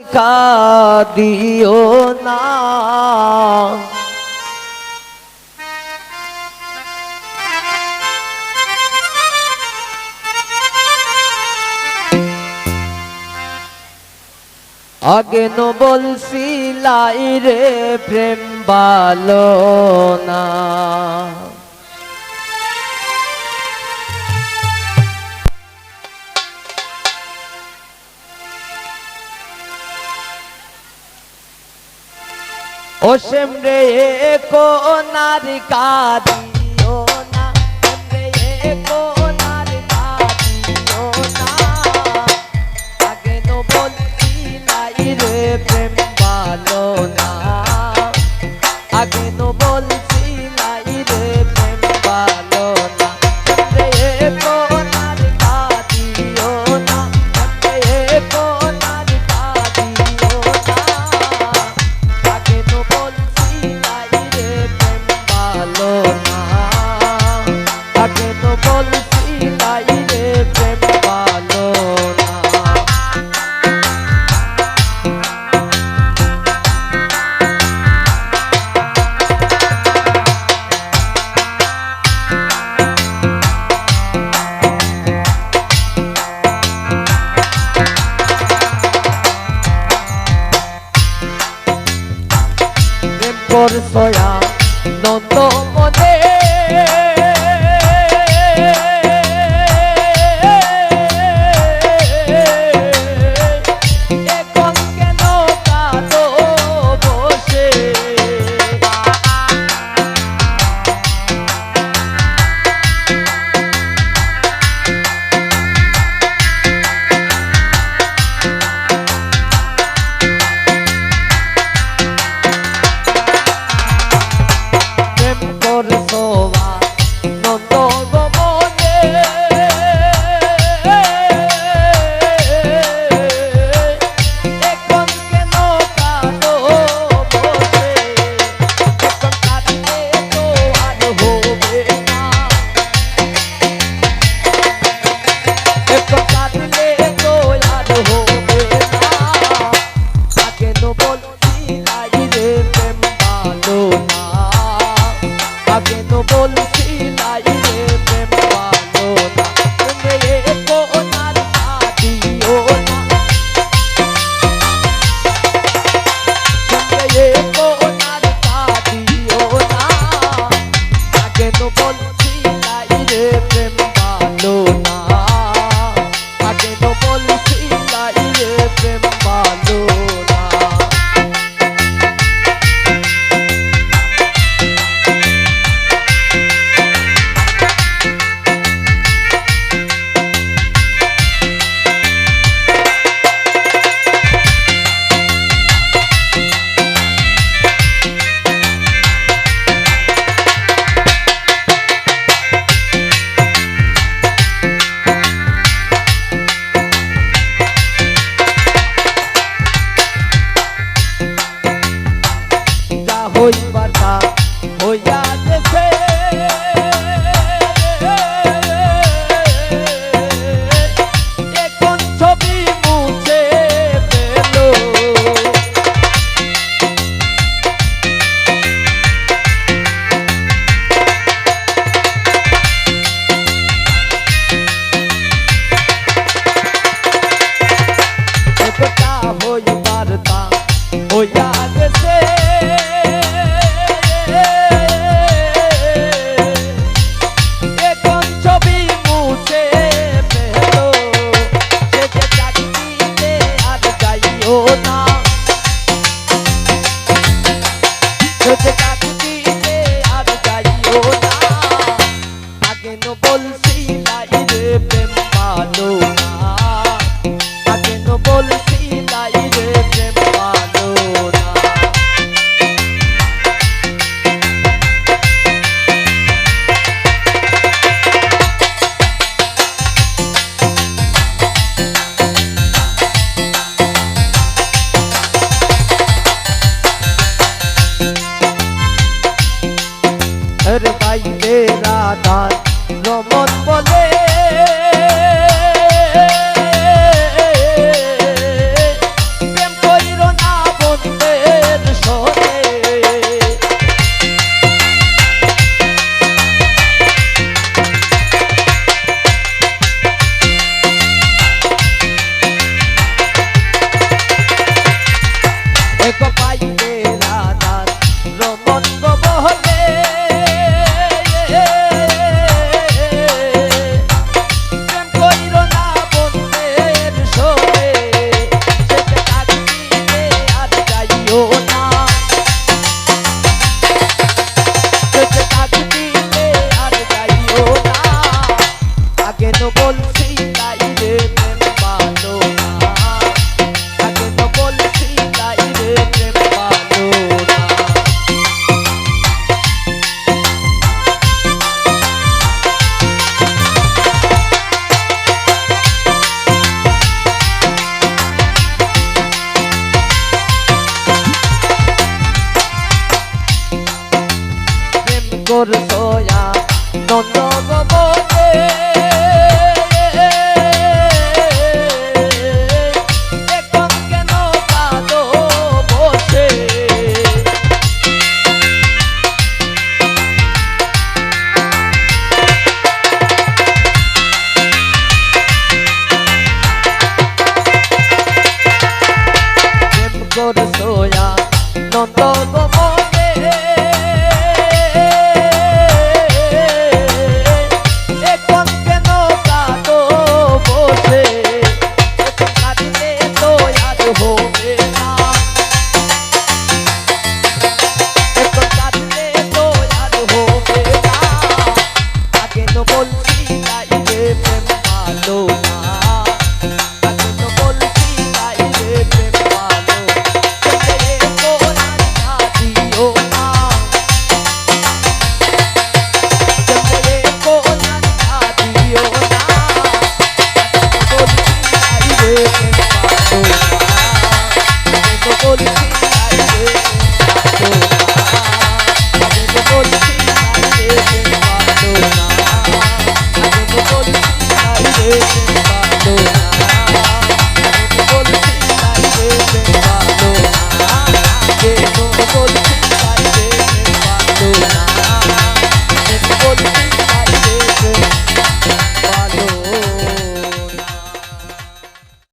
কাঁদিও না আগে ন বলছিলাই রে প্রেম ভালো না ও সেমরে কোনার কাঁদিও না সেমরে কোনার কাঁদিও না আগে ন বলছিলাই রে প্রেম ভালো না আগে ন বলছিলাই রে প্রেম ভালো না সেমরে কোনার কাঁদিও না সেমরে কোনার কাঁদিও না আগে ন বলছিলাই রে প্রেম ভালো না আগে ন বলছিলাই রে প্রেম ভালো না প্রেম করছয়া নত মনে এখন কেন কাঁদো বসে প্রেম করছয়া নত মনে এখন কেন কাঁদো বসে এখন কাঁদিলে তো আর হবে না এখন কাঁদিলে তো আর হবে না আগে ন বলছিলাই রে প্রেম ভালো না আগে ন বলছিলাই রে প্রেম ভালো না তুমি কোনার কাঁদিও না তুমি কোনার কাঁদিও না আগে ন বলছিলাই রে প্রেম ভালো না আগে ন বলছিলাই রে প্রেম ভালো না যা হইবার তা হইয়া গেছে এখন ছবি মুছে ফেলো একটা হইবার তা হইয়া গেছে এখন ছবি মুছে ফেলো সে যে চাকরিতে আর যাইও না সে যে চাকরিতে আর যাইও না আগে ন বলছিলাই রে প্রেম ভালো না আগে ন বলছিলাই রে প্রেম ভালো না করছোয়া নন্দ গমনে এখন কেন কাঁদো বসে প্রেম করছোয়া নন্দ গমনে এখন কেন কাঁদো বসে এখন কাঁদিলে তো আর হবে না এখন কাঁদিলে তো আর হবে না আগে তো বলছি গাইলে প্রেম ভালো না আগে তো বলছি গাইলে প্রেম ভালো চলে কোরআন না দিও না চলে কোরআন না দিও না বলছি গাইলে প্রেম ভালো না বলছি গাইলে প্রেম ভালো না বলছি